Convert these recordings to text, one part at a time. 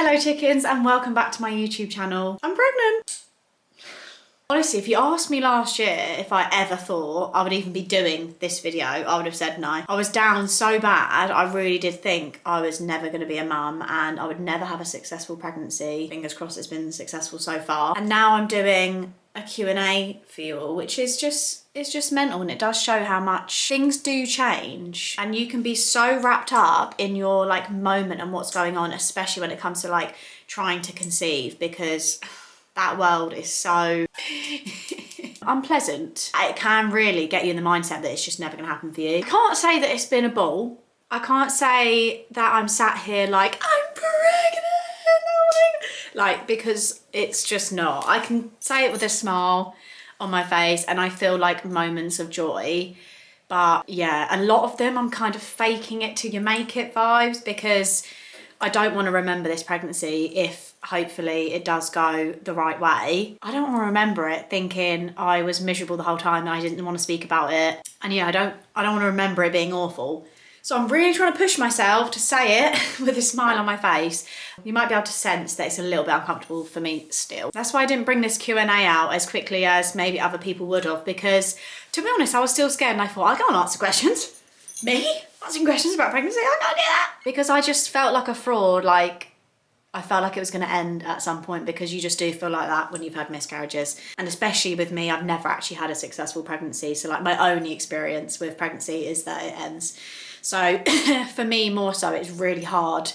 Hello chickens and welcome back to my YouTube channel. I'm pregnant. Honestly, if you asked me last year if I ever thought I would even be doing this video, I would have said no. I was down so bad, I really did think I was never going to be a mum and I would never have a successful pregnancy. Fingers crossed it's been successful so far. And now I'm doing a Q&A for you all, which is just mental, and it does show how much things do change and you can be so wrapped up in your like moment and what's going on, especially when it comes to like trying to conceive, because that world is so unpleasant. It can really get you in the mindset that it's just never gonna happen for you. I can't say that it's been a ball. I can't say that I'm sat here like, I'm pregnant, like, because it's just not. I can say it with a smile on my face and I feel like moments of joy. But yeah, a lot of them I'm kind of faking it till you make it vibes, because I don't want to remember this pregnancy if hopefully it does go the right way. I don't want to remember it thinking I was miserable the whole time and I didn't want to speak about it. And yeah, I don't want to remember it being awful. So I'm really trying to push myself to say it with a smile on my face. You might be able to sense that it's a little bit uncomfortable for me still. That's why I didn't bring this Q&A out as quickly as maybe other people would have, because to be honest, I was still scared and I thought, I can't answer questions. Me? Answering questions about pregnancy? I can't do that. Because I just felt like a fraud, like I felt like it was going to end at some point, because you just do feel like that when you've had miscarriages. And especially with me, I've never actually had a successful pregnancy. So like my only experience with pregnancy is that it ends. So for me more so, it's really hard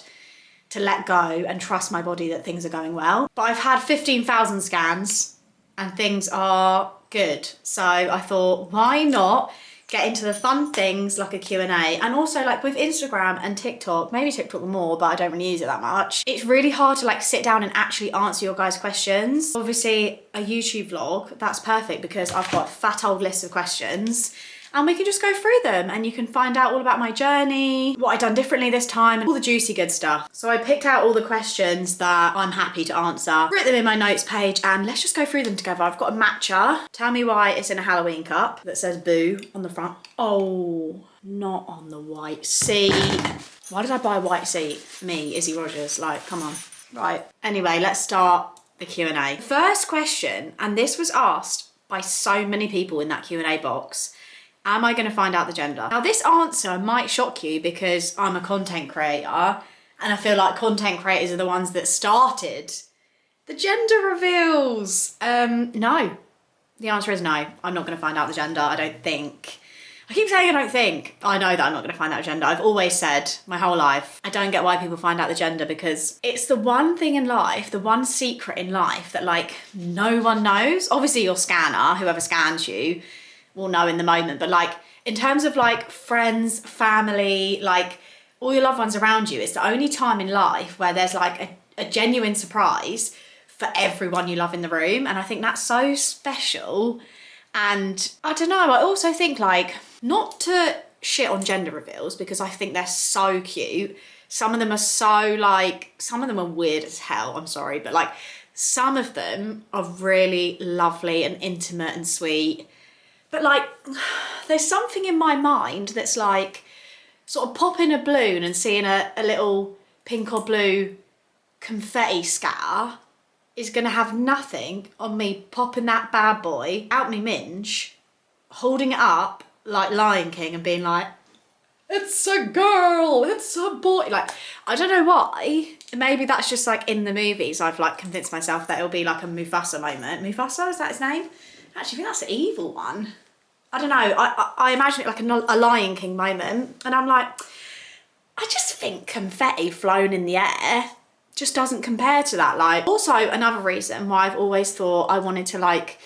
to let go and trust my body that things are going well. But I've had 15,000 scans and things are good. So I thought, why not get into the fun things like a Q&A? And also like with Instagram and TikTok, maybe TikTok more, but I don't really use it that much. It's really hard to like sit down and actually answer your guys' questions. Obviously a YouTube vlog, that's perfect because I've got a fat old list of questions and we can just go through them and you can find out all about my journey, what I've done differently this time, and all the juicy good stuff. So I picked out all the questions that I'm happy to answer, wrote them in my notes page, and let's just go through them together. I've got a matcha. Tell me why it's in a Halloween cup that says boo on the front. Oh, not on the white seat. Why did I buy a white seat? Me, Izzy Rogers, like, come on. Right, anyway, let's start the Q&A. First question, and this was asked by so many people in that Q&A box. Am I going to find out the gender? Now this answer might shock you because I'm a content creator and I feel like content creators are the ones that started the gender reveals. No, the answer is no. I'm not going to find out the gender, I don't think. I keep saying I don't think. I know that I'm not going to find out the gender. I've always said my whole life, I don't get why people find out the gender, because it's the one thing in life, the one secret in life that like no one knows. Obviously your scanner, whoever scans you, will know in the moment, but like in terms of like friends, family, like all your loved ones around you, it's the only time in life where there's like a genuine surprise for everyone you love in the room. And I think that's so special. And I don't know, I also think like, not to shit on gender reveals because I think they're so cute. Some of them are so like, some of them are weird as hell, I'm sorry, but like some of them are really lovely and intimate and sweet. But like, there's something in my mind that's like, sort of popping a balloon and seeing a little pink or blue confetti scatter is gonna have nothing on me popping that bad boy out me minge, holding it up like Lion King and being like, it's a girl, it's a boy. Like, I don't know why. Maybe that's just like in the movies, I've like convinced myself that it'll be like a Mufasa moment. Mufasa, is that his name? Actually, I think that's the evil one. I don't know, I imagine it like a Lion King moment, and I'm like, I just think confetti flown in the air just doesn't compare to that. Like, also another reason why I've always thought I wanted to like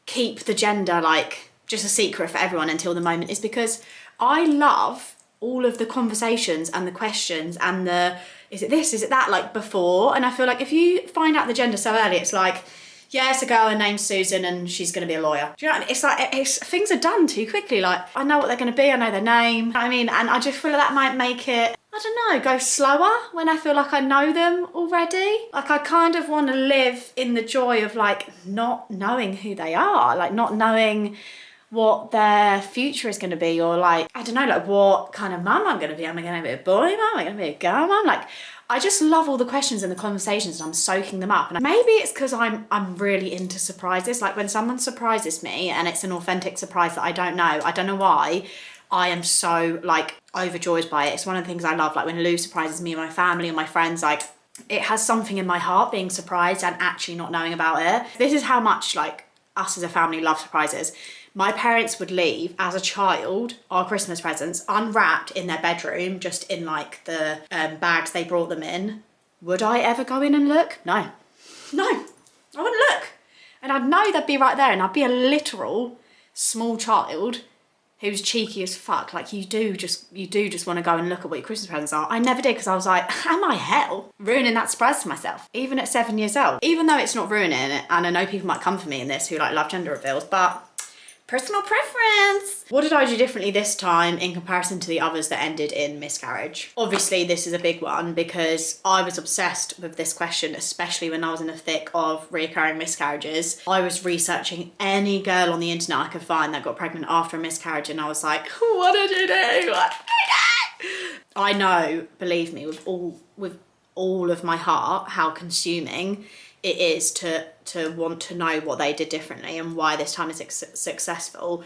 keep the gender like just a secret for everyone until the moment is because I love all of the conversations and the questions and the, is it this, is it that, like before. And I feel like if you find out the gender so early, it's like, yeah, it's a girl, her name's Susan and she's gonna be a lawyer. Do you know what I mean? It's like, things are done too quickly. Like, I know what they're gonna be, I know their name. You know what I mean? And I just feel like that might make it, I don't know, go slower when I feel like I know them already. Like, I kind of wanna live in the joy of like not knowing who they are, like not knowing what their future is going to be, or like, I don't know, like what kind of mum I'm going to be. Am I going to be a boy mum? Am I going to be a girl mum? Like, I just love all the questions and the conversations, and I'm soaking them up. And maybe it's because I'm really into surprises. Like when someone surprises me and it's an authentic surprise that I don't know why, I am so like overjoyed by it. It's one of the things I love. Like when Lou surprises me and my family and my friends, like it has something in my heart being surprised and actually not knowing about it. This is how much like us as a family love surprises. My parents would leave as a child our Christmas presents unwrapped in their bedroom, just in like the bags they brought them in. Would I ever go in and look? No, I wouldn't look. And I'd know they'd be right there, and I'd be a literal small child who's cheeky as fuck. Like you do just want to go and look at what your Christmas presents are. I never did, because I was like, am I hell ruining that surprise for myself? Even at 7 years old. Even though it's not ruining it, and I know people might come for me in this who like love gender reveals, but personal preference. What did I do differently this time in comparison to the others that ended in miscarriage? Obviously, this is a big one because I was obsessed with this question, especially when I was in the thick of reoccurring miscarriages. I was researching any girl on the internet I could find that got pregnant after a miscarriage, and I was like, what did you do? What did you do? I know, believe me, with all of my heart, how consuming it is to want to know what they did differently and why this time is successful.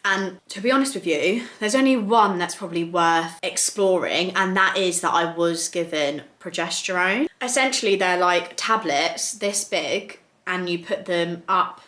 And to be honest with you, there's only one that's probably worth exploring, and that is that I was given progesterone. Essentially, they're like tablets this big, and you put them up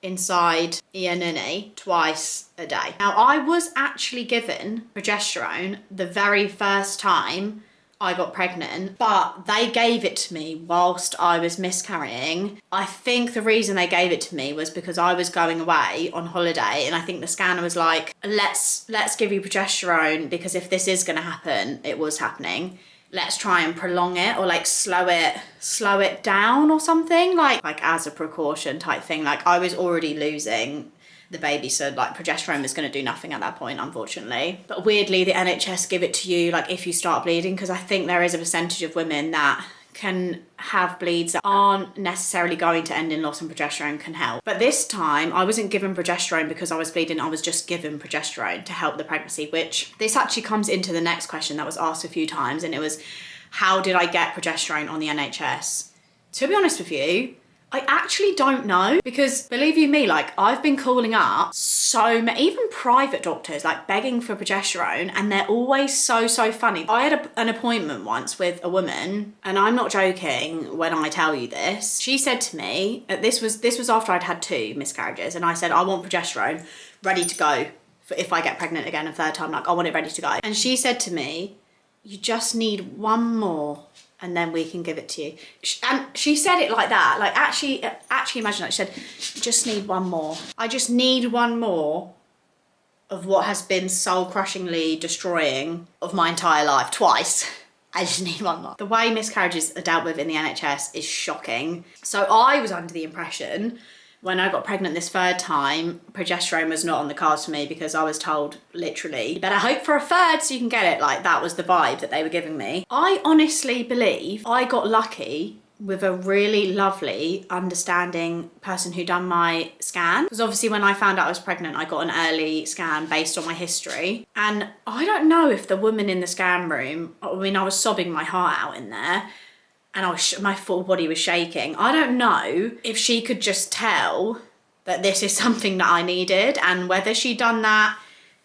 inside your ninny twice a day. Now, I was actually given progesterone the very first time I got pregnant, but they gave it to me whilst I was miscarrying. I think the reason they gave it to me was because I was going away on holiday, and I think the scanner was like, let's give you progesterone, because if this is going to happen, it was happening, let's try and prolong it, or like slow it down or something, like as a precaution type thing. Like I was already losing the baby, so like progesterone was going to do nothing at that point, unfortunately. But weirdly, the NHS give it to you like if you start bleeding, because I think there is a percentage of women that can have bleeds that aren't necessarily going to end in loss, and progesterone can help. But this time I wasn't given progesterone because I was bleeding, I was just given progesterone to help the pregnancy, which this actually comes into the next question that was asked a few times, and it was, how did I get progesterone on the NHS? To be honest with you, I actually don't know, because believe you me, like I've been calling up so many, even private doctors, like begging for progesterone, and they're always so funny. I had an appointment once with a woman, and I'm not joking when I tell you this. She said to me, this was after I'd had 2 miscarriages, and I said, I want progesterone ready to go for if I get pregnant again a third time, like I want it ready to go. And she said to me, you just need 1 more, and then we can give it to you. And she said it like that, like actually imagine that. She said, just need 1 more. I just need 1 more of what has been soul crushingly destroying of my entire life twice. I just need 1 more. The way miscarriages are dealt with in the NHS is shocking. So I was under the impression when I got pregnant this 3rd time, progesterone was not on the cards for me, because I was told literally, you better hope for a 3rd so you can get it. Like that was the vibe that they were giving me. I honestly believe I got lucky with a really lovely, understanding person who done my scan. Because obviously when I found out I was pregnant, I got an early scan based on my history. And I don't know if the woman in the scan room, I mean, I was sobbing my heart out in there, and my full body was shaking. I don't know if she could just tell that this is something that I needed, and whether she'd done that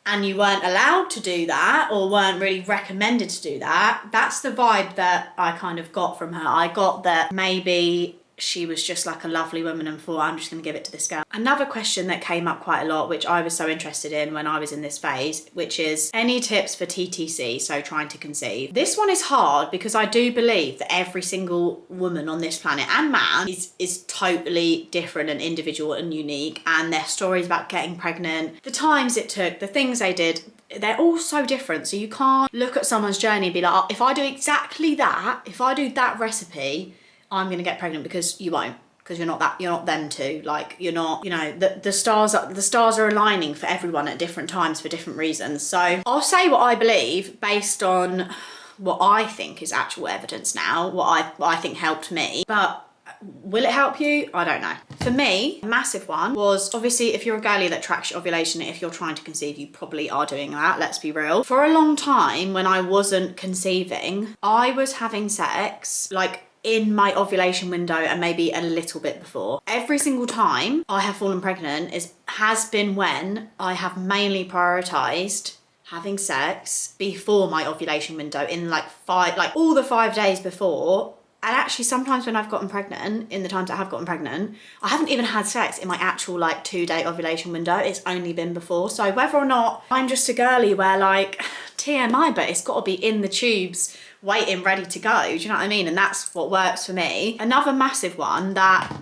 and you weren't allowed to do that or weren't really recommended to do that. That's the vibe that I kind of got from her. I got that maybe she was just like a lovely woman and thought, I'm just going to give it to this girl. Another question that came up quite a lot, which I was so interested in when I was in this phase, which is any tips for TTC, so trying to conceive. This one is hard because I do believe that every single woman on this planet and man is totally different and individual and unique, and their stories about getting pregnant, the times it took, the things they did, they're all so different. So you can't look at someone's journey and be like, oh, if I do exactly that, if I do that recipe, I'm gonna get pregnant, because you won't, because you're not them too. Like you're not, you know, the stars are aligning for everyone at different times for different reasons. So I'll say what I believe based on what I think is actual evidence now, what I think helped me. But Will it help you? I don't know. For me, a massive one was obviously if you're a girlie that tracks your ovulation, if you're trying to conceive, you probably are doing that, let's be real. For a long time when I wasn't conceiving, I was having sex like in my ovulation window and maybe a little bit before. Every single time I have fallen pregnant has been when I have mainly prioritized having sex before my ovulation window in like all the 5 days before. And actually sometimes when I've gotten pregnant, in the times I have gotten pregnant, I haven't even had sex in my actual like 2-day ovulation window. It's only been before. So whether or not I'm just a girly where like TMI, but it's got to be in the tubes waiting ready to go. Do you know what I mean? And that's what works for me. Another massive one that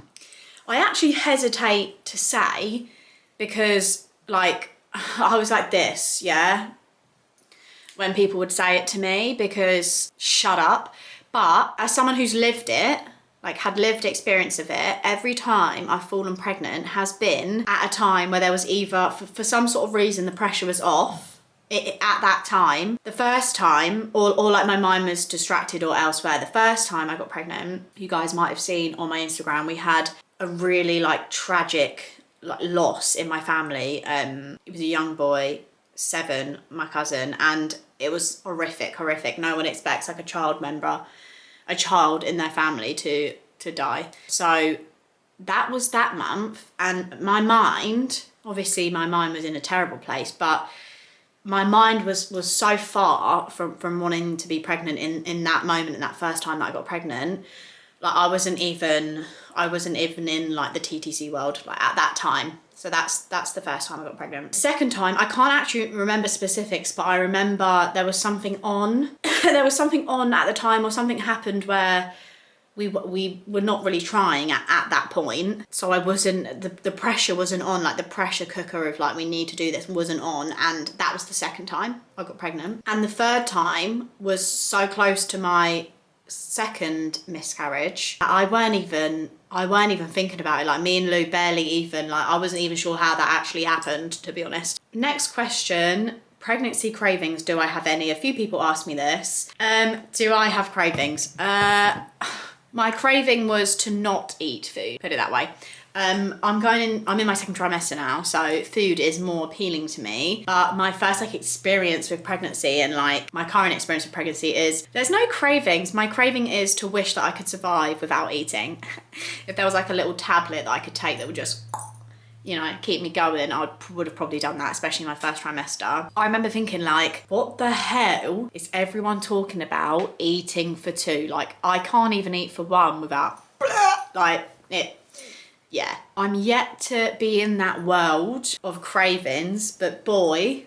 I actually hesitate to say because like I was like this, yeah, when people would say it to me because shut up. But as someone who's lived it, like had lived experience of it, every time I've fallen pregnant has been at a time where there was either, for some sort of reason, the pressure was off at that time. The first time, or like my mind was distracted or elsewhere. The first time I got pregnant, you guys might have seen on my Instagram, we had a really like tragic like loss in my family. It was a young boy, 7, my cousin, and it was horrific. No one expects like a child in their family to die. So that was that month, and my mind was in a terrible place, but my mind was so far from wanting to be pregnant in that moment, in that first time that I got pregnant. Like I wasn't even in like the TTC world like at that time. So that's the first time I got pregnant. Second time, I can't actually remember specifics, but I remember there was something on. There was something on at the time, or something happened where we were not really trying at that point. So I wasn't, the pressure wasn't on, like the pressure cooker of like we need to do this wasn't on, and that was the second time I got pregnant. And the third time was so close to my second miscarriage. I weren't even thinking about it. Like me and Lou barely even, like I wasn't even sure how that actually happened, to be honest. Next question, pregnancy cravings, do I have any? A few people asked me this. Do I have cravings? My craving was to not eat food, put it that way. I'm in my second trimester now, so food is more appealing to me. But my first like experience with pregnancy and like my current experience with pregnancy is there's no cravings. My craving is to wish that I could survive without eating. If there was like a little tablet that I could take that would just, you know, keep me going, I would have probably done that, especially in my first trimester. I remember thinking like, what the hell is everyone talking about eating for 2? Like I can't even eat for 1 without like it. Yeah, I'm yet to be in that world of cravings, but boy,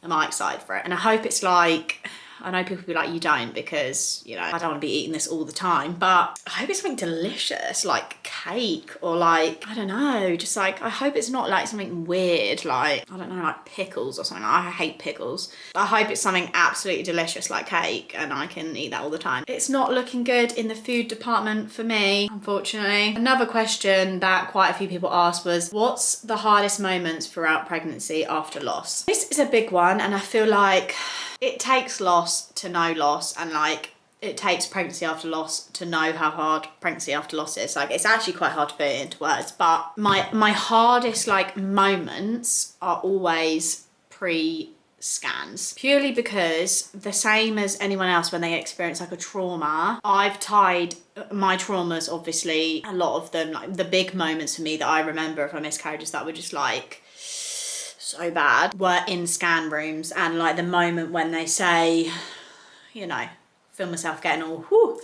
am I excited for it. And I hope it's like, I know people will be like, you don't, because, you know, I don't want to be eating this all the time, but I hope it's something delicious, like cake, or like, I don't know, just like, I hope it's not like something weird, like, I don't know, like pickles or something. I hate pickles. I hope it's something absolutely delicious like cake, and I can eat that all the time. It's not looking good in the food department for me, unfortunately. Another question that quite a few people asked was, what's the hardest moments throughout pregnancy after loss? This is a big one, and I feel like it takes loss to know loss, and like it takes pregnancy after loss to know how hard pregnancy after loss is. Like it's actually quite hard to put it into words, but my hardest like moments are always pre-scans, purely because the same as anyone else when they experience like a trauma, I've tied my traumas, obviously a lot of them, like the big moments for me that I remember of my miscarriages that were just like so bad, were in scan rooms. And like the moment when they say, you know, feel myself getting all whew,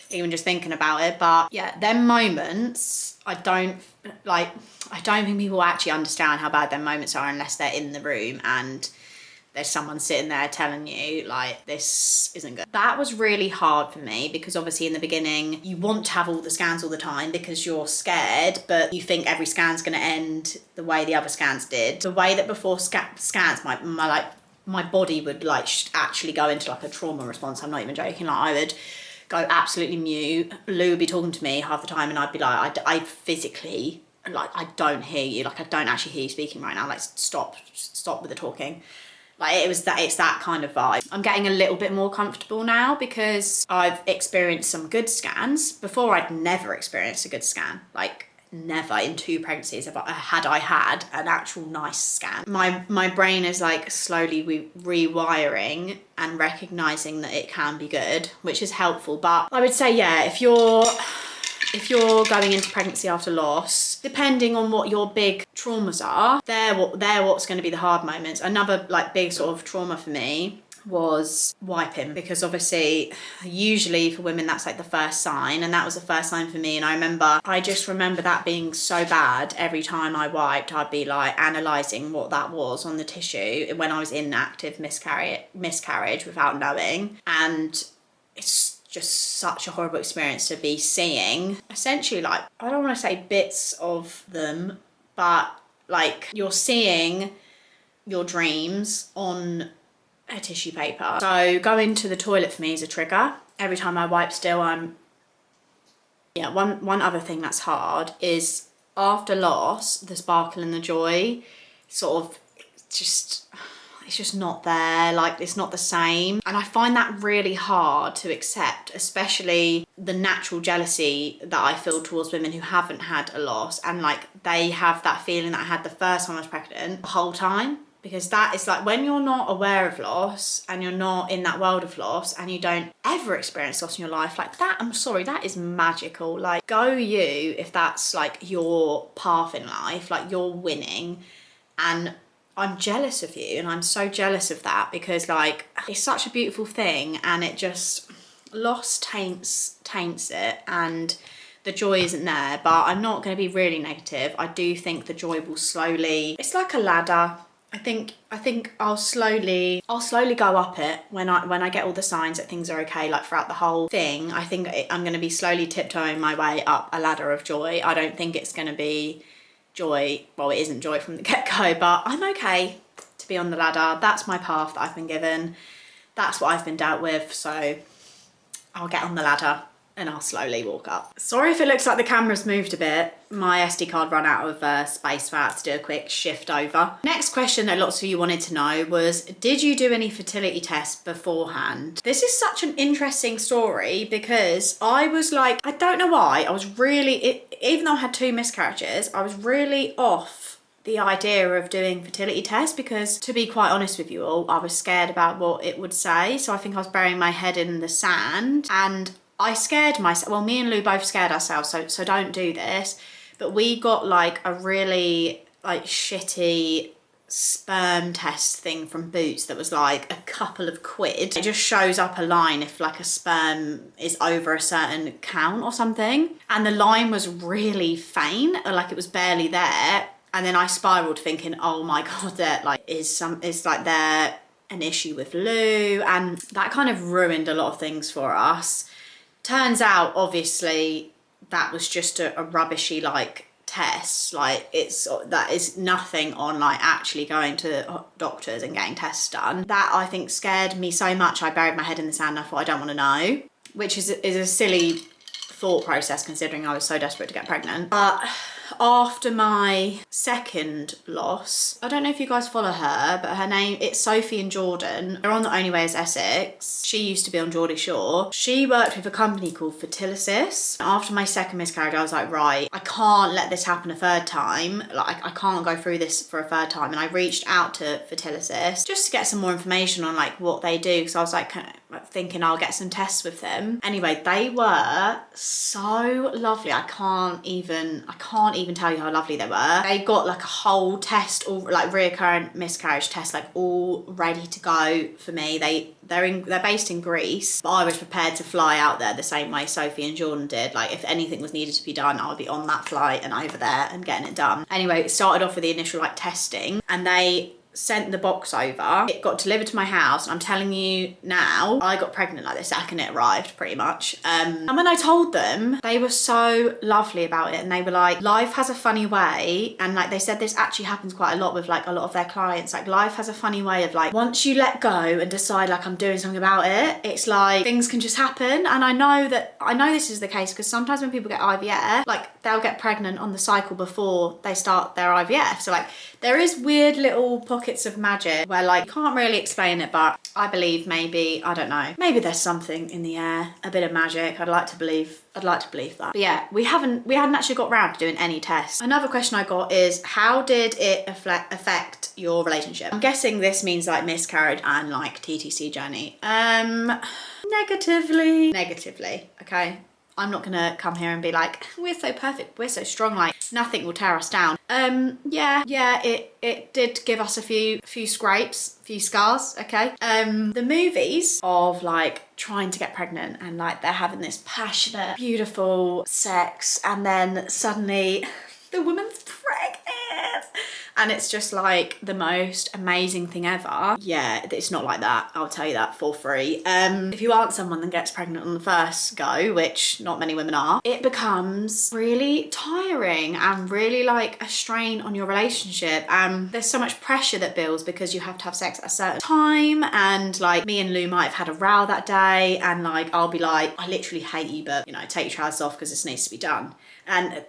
even just thinking about it. But yeah, them moments, I don't think people actually understand how bad them moments are unless they're in the room and there's someone sitting there telling you like this isn't good. That was really hard for me because obviously in the beginning you want to have all the scans all the time because you're scared, but you think every scan's going to end the way the other scans did. The way that before scans my body would like actually go into like a trauma response. I'm not even joking. Like I would go absolutely mute. Lou would be talking to me half the time and I'd be like, I physically, like I don't hear you. Like I don't actually hear you speaking right now. Like stop with the talking. Like it's that kind of vibe. I'm getting a little bit more comfortable now because I've experienced some good scans. Before I'd never experienced a good scan, like never in 2 pregnancies have I had an actual nice scan. My brain is like slowly rewiring and recognizing that it can be good, which is helpful. But I would say, yeah, if you're going into pregnancy after loss, depending on what your big traumas are, they're what's going to be the hard moments. Another like big sort of trauma for me was wiping, because obviously usually for women that's like the first sign, and that was the first sign for me. And I just remember that being so bad. Every time I wiped, I'd be like analysing what that was on the tissue when I was in active miscarriage without knowing. And it's just such a horrible experience to be seeing essentially, like, I don't want to say bits of them, but like you're seeing your dreams on a tissue paper. So going to the toilet for me is a trigger. Every time I wipe still, one other thing that's hard is after loss, the sparkle and the joy sort of it's just not there. Like, it's not the same. And I find that really hard to accept, especially the natural jealousy that I feel towards women who haven't had a loss, and like they have that feeling that I had the first time I was pregnant the whole time. Because that is like, when you're not aware of loss and you're not in that world of loss and you don't ever experience loss in your life, like that, I'm sorry, that is magical. Like, go you if that's like your path in life, like you're winning. And I'm jealous of you, and I'm so jealous of that, because like it's such a beautiful thing, and it just, loss taints it, and the joy isn't there. But I'm not going to be really negative. I do think the joy will slowly, it's like a ladder. I think I'll slowly go up it when I get all the signs that things are okay, like throughout the whole thing. I think I'm going to be slowly tiptoeing my way up a ladder of joy. I don't think it's going to be joy. Well, it isn't joy from the get-go, but I'm okay to be on the ladder. That's my path that I've been given. That's what I've been dealt with. So I'll get on the ladder and I'll slowly walk up. Sorry if it looks like the camera's moved a bit. My SD card ran out of space, so I had to do a quick shift over. Next question that lots of you wanted to know was, did you do any fertility tests beforehand? This is such an interesting story, because I was like, I don't know why, I was really, even though I had 2 miscarriages, I was really off the idea of doing fertility tests, because to be quite honest with you all, I was scared about what it would say. So I think I was burying my head in the sand, and I scared myself. Well, me and Lou both scared ourselves, so don't do this. But we got like a really like shitty sperm test thing from Boots that was like a couple of quid. It just shows up a line if like a sperm is over a certain count or something. And the line was really faint, or like it was barely there. And then I spiraled thinking, oh my God, that like is like there an issue with Lou? And that kind of ruined a lot of things for us. Turns out, obviously, that was just a rubbishy like test. Like that is nothing on like actually going to doctors and getting tests done. That, I think, scared me so much I buried my head in the sand. I thought, I don't want to know, which is a silly thought process considering I was so desperate to get pregnant. But after my second loss, I don't know if you guys follow her, but her name, it's Sophie and Jordan. They're on The Only Way is Essex. She used to be on Geordie Shore. She worked with a company called Fertility. After my second miscarriage, I was like, right, I can't let this happen a third time. Like, I can't go through this for a third time. And I reached out to Fertility just to get some more information on like what they do. So I was like, thinking I'll get some tests with them. Anyway, they were so lovely. I can't even tell you how lovely they were. They got like a whole test, all like recurrent miscarriage test, like all ready to go for me. They're based in Greece, but I was prepared to fly out there the same way Sophie and Jordan did. Like, if anything was needed to be done, I would be on that flight and over there and getting it done. Anyway, it started off with the initial like testing, and they sent the box over. It got delivered to my house, and I'm telling you now, I got pregnant like the second it arrived, pretty much. And when I told them, they were so lovely about it, and they were like, life has a funny way, and like they said this actually happens quite a lot with like a lot of their clients. Like, life has a funny way of like, once you let go and decide like I'm doing something about it, it's like things can just happen. And I know this is the case because sometimes when people get IVF, like they'll get pregnant on the cycle before they start their IVF. So like there is weird little pockets pockets of magic where like you can't really explain it, but I believe maybe, I don't know, maybe there's something in the air, a bit of magic. I'd like to believe that. But yeah, we hadn't actually got round to doing any tests. Another question I got is, how did it affect your relationship? I'm guessing this means like miscarriage and like TTC journey. Negatively, okay? I'm not gonna come here and be like, we're so perfect, we're so strong, like nothing will tear us down. Yeah, it did give us a few scrapes, few scars, okay? The movies of like trying to get pregnant and like they're having this passionate, beautiful sex and then suddenly the woman's pregnant. And it's just like the most amazing thing ever. Yeah, it's not like that. I'll tell you that for free. If you aren't someone that gets pregnant on the first go, which not many women are, it becomes really tiring and really like a strain on your relationship. There's so much pressure that builds because you have to have sex at a certain time. And like me and Lou might have had a row that day. And like, I'll be like, I literally hate you, but you know, take your trousers off because this needs to be done. And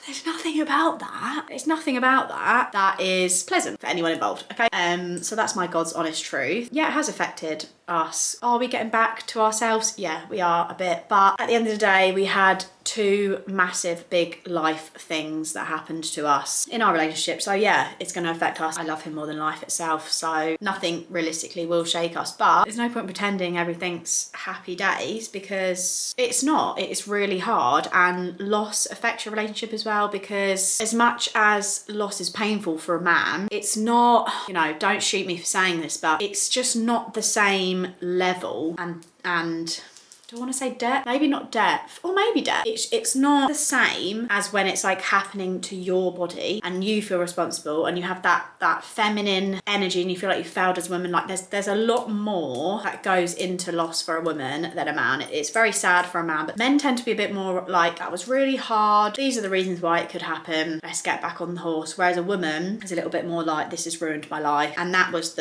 there's nothing about that. There's nothing about that is pleasant for anyone involved, okay? So that's my God's honest truth. Yeah, it has affected us. Are we getting back to ourselves? Yeah, we are a bit. But at the end of the day, we had two massive big life things that happened to us in our relationship. So yeah, it's going to affect us. I love him more than life itself. So nothing realistically will shake us. But there's no point pretending everything's happy days because it's not. It's really hard, and loss affects your relationship as well, because as much as loss is painful for a man, it's not, you know, don't shoot me for saying this, but it's just not the same level and do I want to say depth? Maybe not depth, or maybe depth. It's not the same as when it's like happening to your body and you feel responsible and you have that feminine energy and you feel like you failed as a woman. Like there's a lot more that goes into loss for a woman than a man. It's very sad for a man, but men tend to be a bit more like, that was really hard. These are the reasons why it could happen. Let's get back on the horse. Whereas a woman is a little bit more like, this has ruined my life. And that was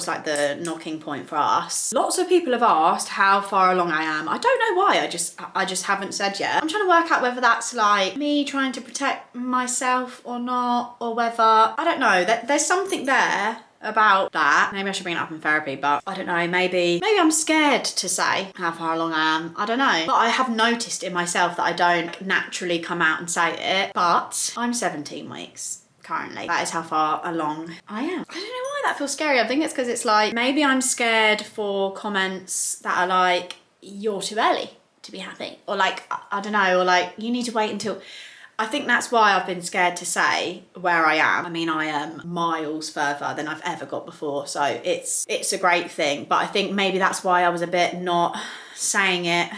like the knocking point for us. Lots of people have asked how far along I am. I don't know why, I just haven't said yet. I'm trying to work out whether that's like me trying to protect myself or not, or whether, I don't know, there's something there about that. Maybe I should bring it up in therapy, but I don't know, maybe I'm scared to say how far along I am. I don't know. But I have noticed in myself that I don't naturally come out and say it, but I'm 17 weeks. Currently. That is how far along I am. I don't know why that feels scary. I think it's because it's like, maybe I'm scared for comments that are like, you're too early to be happy. Or like, I don't know, or like, you need to wait until... I think that's why I've been scared to say where I am. I mean, I am miles further than I've ever got before. So it's a great thing. But I think maybe that's why I was a bit not saying it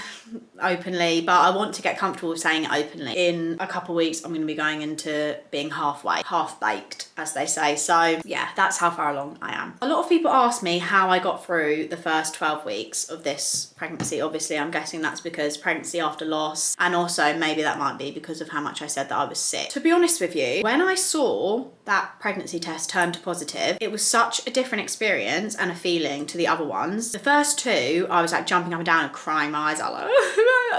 openly, but I want to get comfortable with saying it openly. In a couple of weeks, I'm going to be going into being half-baked, as they say. So yeah, that's how far along I am. A lot of people ask me how I got through the first 12 weeks of this pregnancy. Obviously, I'm guessing that's because pregnancy after loss, and also maybe that might be because of how much I said that I was sick. To be honest with you, when I saw that pregnancy test turn to positive, it was such a different experience and a feeling to the other ones. The first two, I was like jumping up and down and crying my eyes out, like,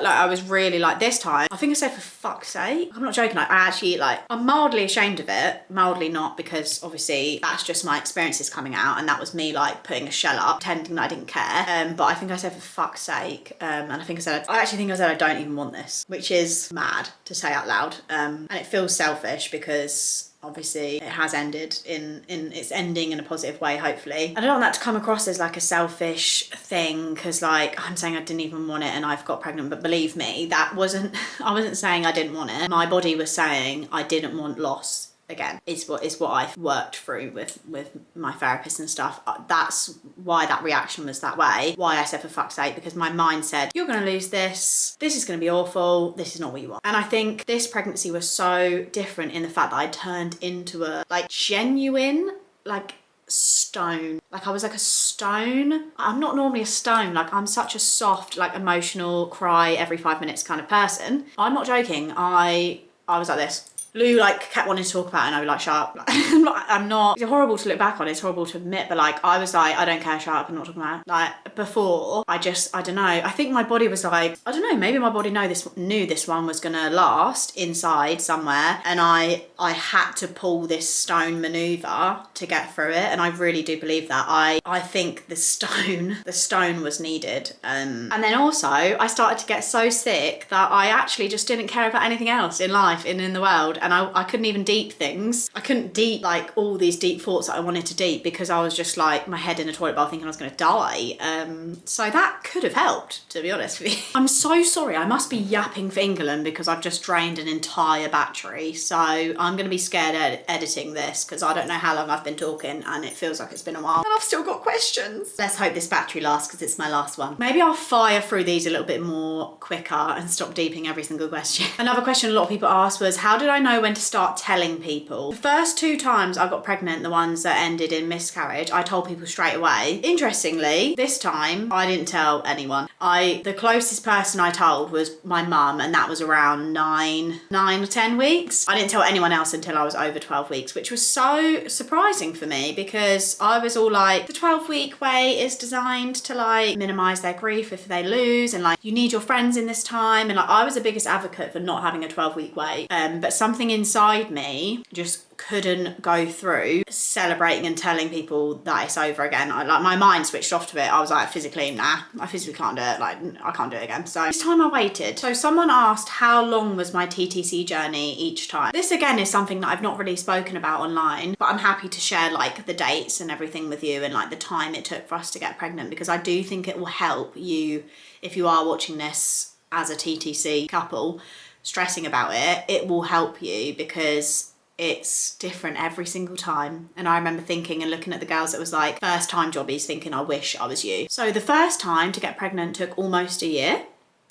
like I was really like, this time, I think I said, for fuck's sake. I'm not joking, like, I actually, like, I'm mildly ashamed of it. Mildly not, because obviously that's just my experiences coming out, and that was me like putting a shell up, pretending that I didn't care. But I think I said, for fuck's sake. And I actually think I said I don't even want this, which is mad to say out loud. And it feels selfish because obviously it has ended in it's ending in a positive way, hopefully. I don't want that to come across as like a selfish thing, because like I'm saying I didn't even want it and I've got pregnant, but believe me, I wasn't saying I didn't want it. My body was saying I didn't want loss again. Is what I've worked through with my therapist and stuff. That's why that reaction was that way. Why I said, for fuck's sake, because my mind said, you're going to lose this is going to be awful, this is not what you want. And I think this pregnancy was so different in the fact that I turned into a like genuine like stone. Like I was like a stone. I'm not normally a stone. Like I'm such a soft, like emotional, cry every 5 minutes kind of person. I'm not joking. I was like this. Lou like kept wanting to talk about it and I'd be like, shut up. Like, I'm not, it's horrible to look back on, it's horrible to admit, but like I was like, I don't care, shut up, I'm not talking about it. Like before, I don't know, I think my body was like, I don't know, maybe my body knew this one was gonna last inside somewhere, and I had to pull this stone maneuver to get through it, and I really do believe that. I think the stone was needed. And then also I started to get so sick that I actually just didn't care about anything else in life and in the world, and I couldn't even deep things. I couldn't deep like all these deep thoughts that I wanted to deep because I was just like my head in a toilet bowl thinking I was going to die. So that could have helped, to be honest with you. I'm so sorry, I must be yapping for England because I've just drained an entire battery, so I'm going to be scared editing this because I don't know how long I've been talking and it feels like it's been a while and I've still got questions. Let's hope this battery lasts because it's my last one. Maybe I'll fire through these a little bit more quicker and stop deeping every single question. Another question a lot of people asked was, how did I know when to start telling people? The first 2 times I got pregnant, the ones that ended in miscarriage, I told people straight away. Interestingly, this time I didn't tell anyone. The closest person I told was my mum, and that was around 9 or 10 weeks. I didn't tell anyone else until I was over 12 weeks, which was so surprising for me because I was all like, the 12-week wait is designed to like minimize their grief if they lose, and like you need your friends in this time, and like I was the biggest advocate for not having a 12-week wait, but something inside me just couldn't go through celebrating and telling people that it's over again. Like my mind switched off to it. I was like, physically, nah, I physically can't do it. Like I can't do it again. So this time I waited. So someone asked how long was my TTC journey each time. This again is something that I've not really spoken about online, but I'm happy to share like the dates and everything with you and like the time it took for us to get pregnant, because I do think it will help you if you are watching this as a TTC couple stressing about it. It will help you because it's different every single time. And I remember thinking and looking at the girls that was like first time jobbies thinking, I wish I was you. So the first time to get pregnant took almost a year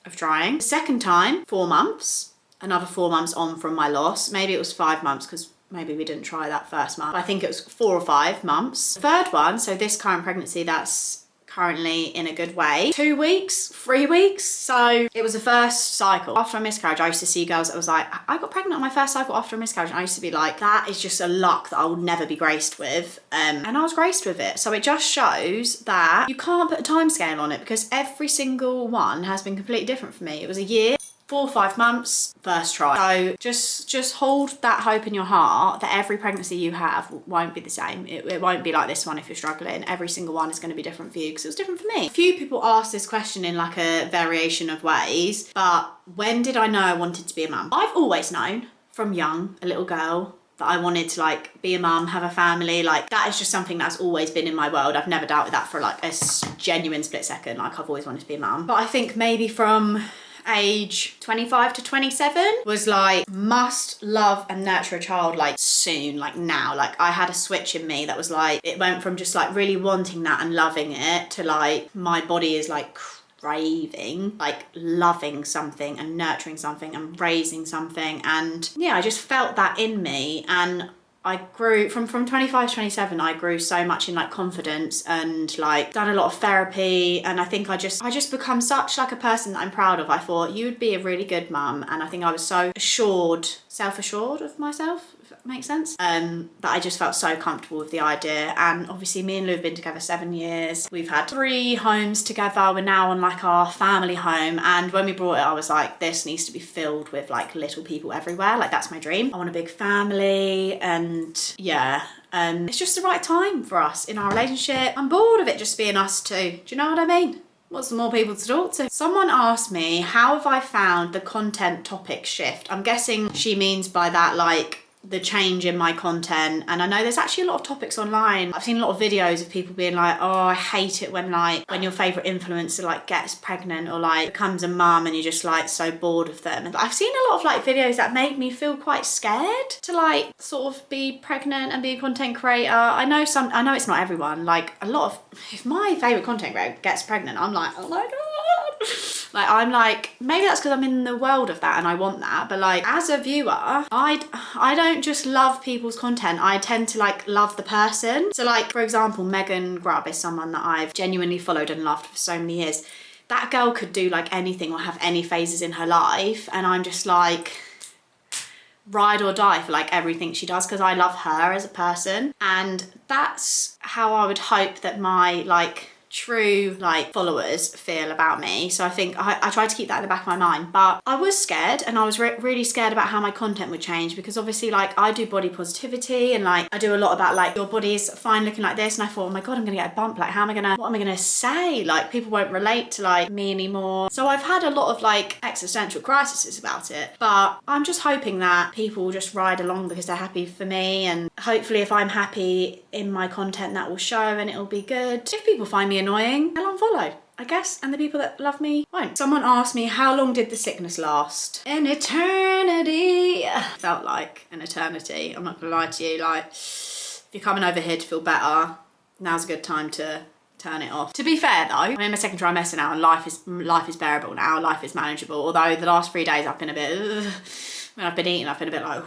of trying. The second time, 4 months, another 4 months on from my loss. Maybe it was 5 months because maybe we didn't try that first month. I think it was 4 or 5 months. The third one, so this current pregnancy that's currently in a good way, 2 weeks, 3 weeks. So it was the first cycle. After a miscarriage, I used to see girls that was like, I got pregnant on my first cycle after a miscarriage. And I used to be like, that is just a luck that I will never be graced with. And I was graced with it. So it just shows that you can't put a time scale on it because every single one has been completely different for me. It was a year, 4 or 5 months, first try. So just hold that hope in your heart that every pregnancy you have won't be the same. It won't be like this one if you're struggling. Every single one is going to be different for you because it was different for me. A few people asked this question in like a variation of ways, but when did I know I wanted to be a mum? I've always known from young, a little girl, that I wanted to like be a mum, have a family. Like that is just something that's always been in my world. I've never doubted that for like a genuine split second. Like I've always wanted to be a mum. But I think maybe from age 25 to 27 was like must love and nurture a child like soon, like now. Like I had a switch in me that was like, it went from just like really wanting that and loving it to like my body is like craving, like loving something and nurturing something and raising something. And yeah, I just felt that in me, and I grew from 25 to 27, I grew so much in like confidence and like done a lot of therapy. And I think I just become such like a person that I'm proud of. I thought you would be a really good mum. And I think I was so self-assured of myself, if that makes sense, that I just felt so comfortable with the idea. And obviously me and Lou have been together 7 years. We've had 3 homes together. We're now on like our family home. And when we brought it, I was like, this needs to be filled with like little people everywhere. Like that's my dream. I want a big family. And yeah, it's just the right time for us in our relationship. I'm bored of it just being us two. Do you know what I mean? What's more people to talk to? Someone asked me, how have I found the content topic shift? I'm guessing she means by that like the change in my content. And I know there's actually a lot of topics online. I've seen a lot of videos of people being like, oh, I hate it when your favorite influencer like gets pregnant or like becomes a mum and you're just like so bored of them. And I've seen a lot of like videos that made me feel quite scared to like sort of be pregnant and be a content creator. I know it's not everyone. Like a lot of, if my favorite content creator gets pregnant, I'm like, oh my God. Like I'm like, maybe that's because I'm in the world of that and I want that, but like as a viewer, I don't just love people's content, I tend to like love the person. So like for example, Megan Grubb is someone that I've genuinely followed and loved for so many years. That girl could do like anything or have any phases in her life, and I'm just like, ride or die for like everything she does, because I love her as a person, and that's how I would hope that my like true like followers feel about me. So I think I tried to keep that in the back of my mind, but I was scared, and I was really scared about how my content would change, because obviously like I do body positivity, and like I do a lot about like your body's fine looking like this, and I thought, oh my god, I'm gonna get a bump, like what am I gonna say, like people won't relate to like me anymore. So I've had a lot of like existential crises about it, but I'm just hoping that people will just ride along because they're happy for me, and hopefully if I'm happy in my content, that will show and it'll be good. If people find me annoying, they'll unfollow, I guess, and the people that love me won't. Someone asked me, how long did the sickness last? An eternity. Felt like an eternity. I'm not gonna lie to you, like if you're coming over here to feel better, now's a good time to turn it off. To be fair though, I'm in my second trimester now, and life is bearable now, life is manageable, although the last 3 days I've been a bit, when I've been eating, I've been a bit like,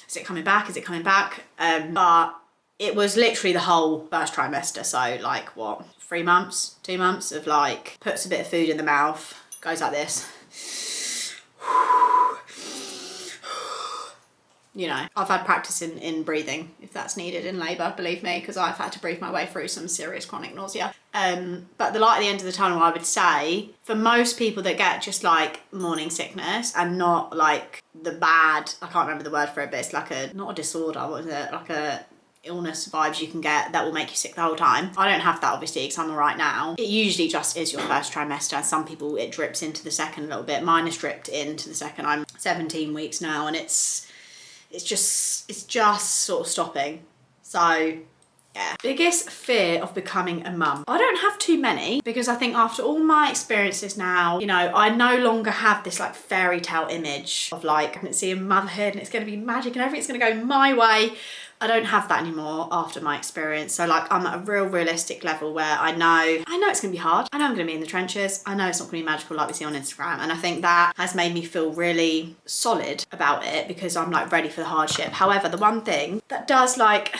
is it coming back, is it coming back? But it was literally the whole first trimester, so like what, 3 months, 2 months of like, puts a bit of food in the mouth, goes like this. You know, I've had practice in breathing if that's needed in labour, believe me, because I've had to breathe my way through some serious chronic nausea. But the light at the end of the tunnel, I would say, for most people that get just like morning sickness and not like the bad, I can't remember the word for it, but it's like a, not a disorder, what is it? Like a illness vibes you can get that will make you sick the whole time. I don't have that obviously because I'm all right now. It usually just is your first trimester, and some people it drips into the second a little bit. Mine is dripped into the second. I'm 17 weeks now, and it's just sort of stopping. So yeah. Biggest fear of becoming a mum. I don't have too many, because I think after all my experiences now, you know, I no longer have this like fairy tale image of like pregnancy and motherhood and it's going to be magic and everything's going to go my way. I don't have that anymore after my experience. So like I'm at a real realistic level where I know it's gonna be hard. I know I'm gonna be in the trenches. I know it's not gonna be magical like we see on Instagram. And I think that has made me feel really solid about it, because I'm like ready for the hardship. However, the one thing that does like,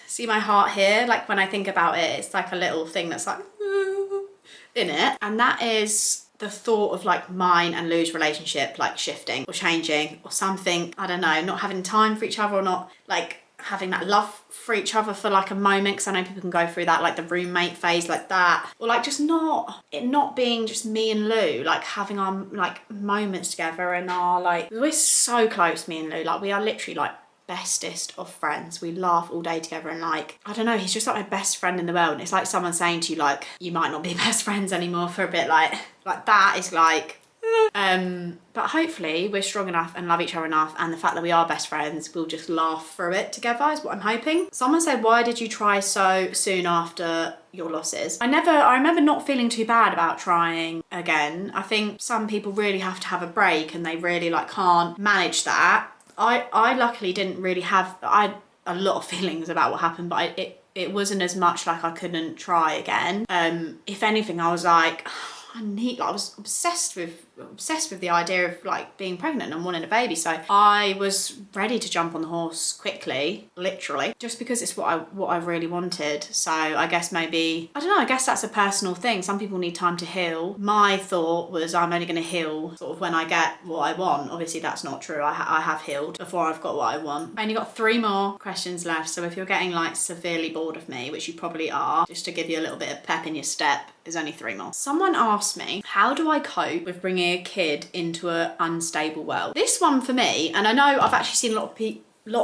see my heart here, like when I think about it, it's like a little thing that's like in it. And that is the thought of like mine and Lou's relationship like shifting or changing or something, I don't know, not having time for each other, or not like having that love for each other for like a moment, because I know people can go through that, like the roommate phase like that, or like just not being just me and Lou, like having our like moments together, and our like, we're so close, me and Lou, like we are literally like bestest of friends. We laugh all day together, and like, I don't know, he's just like my best friend in the world. And it's like someone saying to you like, you might not be best friends anymore for a bit, like that is like, but hopefully we're strong enough and love each other enough, and the fact that we are best friends, we'll just laugh through it together is what I'm hoping. Someone said, why did you try so soon after your losses? I remember not feeling too bad about trying again. I think some people really have to have a break, and they really like can't manage that. I luckily didn't really have, I had a lot of feelings about what happened, but it wasn't as much like I couldn't try again. If anything, I was like, I was obsessed with the idea of like being pregnant and wanting a baby, so I was ready to jump on the horse quickly, literally, just because it's what I really wanted. So I guess maybe, I don't know, I guess that's a personal thing. Some people need time to heal. My thought was I'm only going to heal sort of when I get what I want. Obviously that's not true. I have healed before I've got what I want. I only got 3 more questions left, so if you're getting like severely bored of me, which you probably are, just to give you a little bit of pep in your step, there's only 3 more. Someone asked me, how do I cope with bringing a kid into an unstable world? This one for me, and I know I've actually seen a lot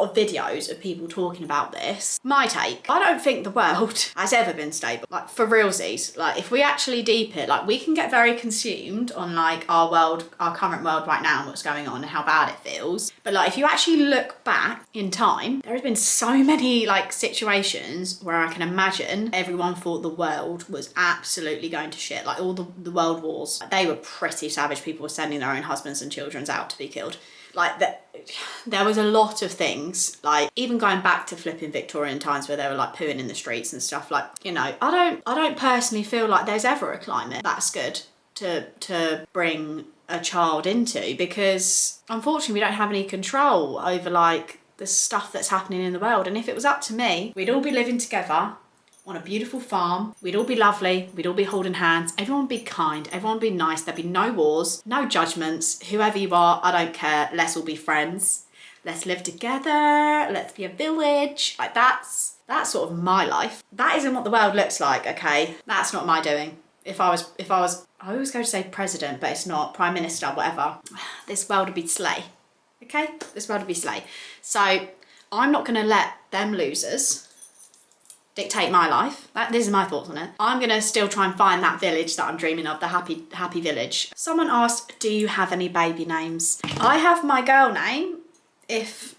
of videos of people talking about this. My take, I don't think the world has ever been stable, like for realsies. Like if we actually deep it, like we can get very consumed on like our world, our current world right now, and what's going on and how bad it feels. But like if you actually look back in time, there has been so many like situations where I can imagine everyone thought the world was absolutely going to shit. Like all the world wars, they were pretty savage. People were sending their own husbands and children out to be killed. Like there was a lot of things, like even going back to flipping Victorian times where they were like pooing in the streets and stuff. Like, you know, I don't personally feel like there's ever a climate that's good to bring a child into, because unfortunately we don't have any control over like the stuff that's happening in the world. And if it was up to me, we'd all be living together on a beautiful farm, we'd all be lovely, we'd all be holding hands, everyone would be kind, everyone would be nice, there'd be no wars, no judgments, whoever you are, I don't care, let's all be friends. let's live together, let's be a village. Like that's sort of my life. That isn't what the world looks like, okay? That's not my doing. If I was, I always go to say president, but it's not, prime minister, whatever. This world would be slay, okay? This world would be slay. So I'm not gonna let them losers dictate my life. These are my thoughts on it. I'm gonna still try and find that village that I'm dreaming of, the happy village. Someone asked, do you have any baby names? I have my girl name, if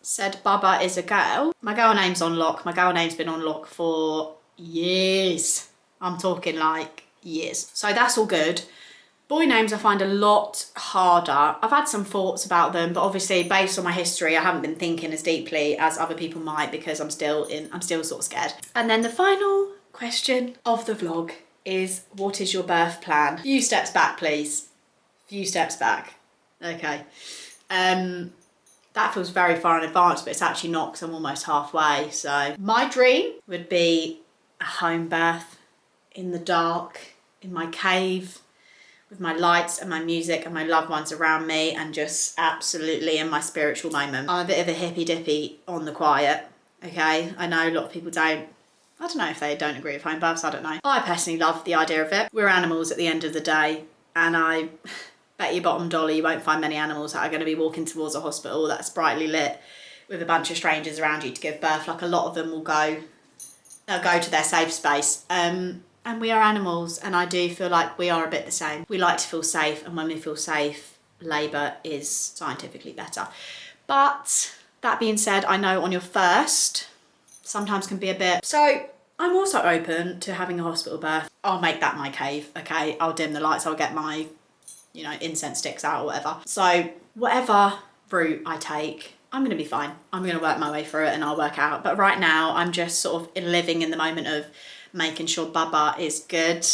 said Baba is a girl. My girl name's on lock. My girl name's been on lock for years. I'm talking like years. So that's all good. Boy names I find a lot harder. I've had some thoughts about them, but obviously based on my history, I haven't been thinking as deeply as other people might because I'm still sort of scared. And then the final question of the vlog is, what is your birth plan? Few steps back, please. Few steps back. Okay. That feels very far in advance, but it's actually not because I'm almost halfway. So my dream would be a home birth in the dark, in my cave, with my lights and my music and my loved ones around me, and just absolutely in my spiritual moment. I'm a bit of a hippy dippy on the quiet, okay? I know a lot of people I don't know if they don't agree with home births, I don't know. I personally love the idea of it. We're animals at the end of the day, and I bet your bottom dollar you won't find many animals that are going to be walking towards a hospital that's brightly lit with a bunch of strangers around you to give birth. Like, a lot of them will they'll go to their safe space. And we are animals, and I do feel like we are a bit the same. We like to feel safe, and when we feel safe, labour is scientifically better. But that being said, I know on your first, sometimes can be a bit. So I'm also open to having a hospital birth. I'll make that my cave, okay? I'll dim the lights, I'll get my, incense sticks out or whatever. So whatever route I take, I'm gonna be fine. I'm gonna work my way through it and I'll work out. But right now, I'm just sort of living in the moment of making sure Baba is good,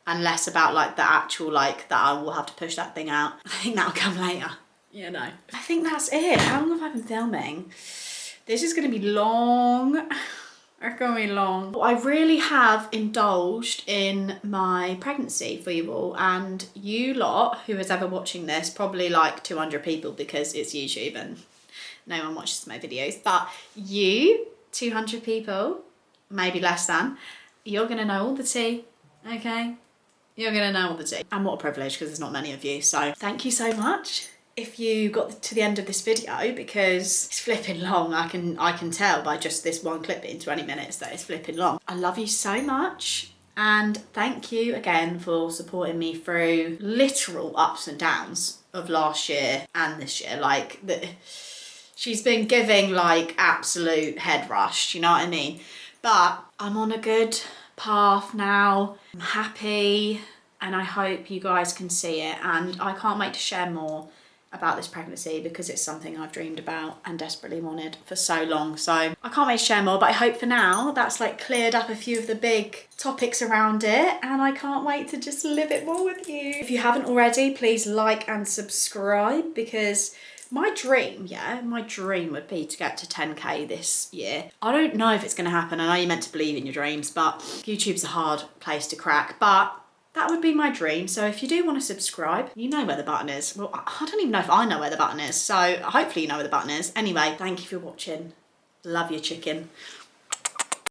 and less about like the actual that I will have to push that thing out. I think that'll come later, I think that's it. How long have I been filming? This is gonna be long. It's gonna be long. I really have indulged in my pregnancy for you all, and you lot who is ever watching this, probably like 200 people because it's YouTube and no one watches my videos, but you 200 people, maybe less than, you're gonna know all the tea, okay? You're gonna know all the tea. And what a privilege, because there's not many of you. So thank you so much if you got to the end of this video, because it's flipping long. I can tell by just this one clip being 20 minutes that it's flipping long. I love you so much, and thank you again for supporting me through literal ups and downs of last year and this year. She's been giving like absolute head rush, you know what I mean? But I'm on a good path now. I'm happy, and I hope you guys can see it. And I can't wait to share more about this pregnancy, because it's something I've dreamed about and desperately wanted for so long. So I can't wait to share more, but I hope for now that's like cleared up a few of the big topics around it, and I can't wait to just live it more with you. If you haven't already, please like and subscribe, because my dream would be to get to 10K this year. I don't know if it's gonna happen. I know you're meant to believe in your dreams, but YouTube's a hard place to crack. But that would be my dream. So if you do want to subscribe, you know where the button is. Well, I don't even know if I know where the button is. So hopefully you know where the button is. Anyway, thank you for watching. Love you, chicken.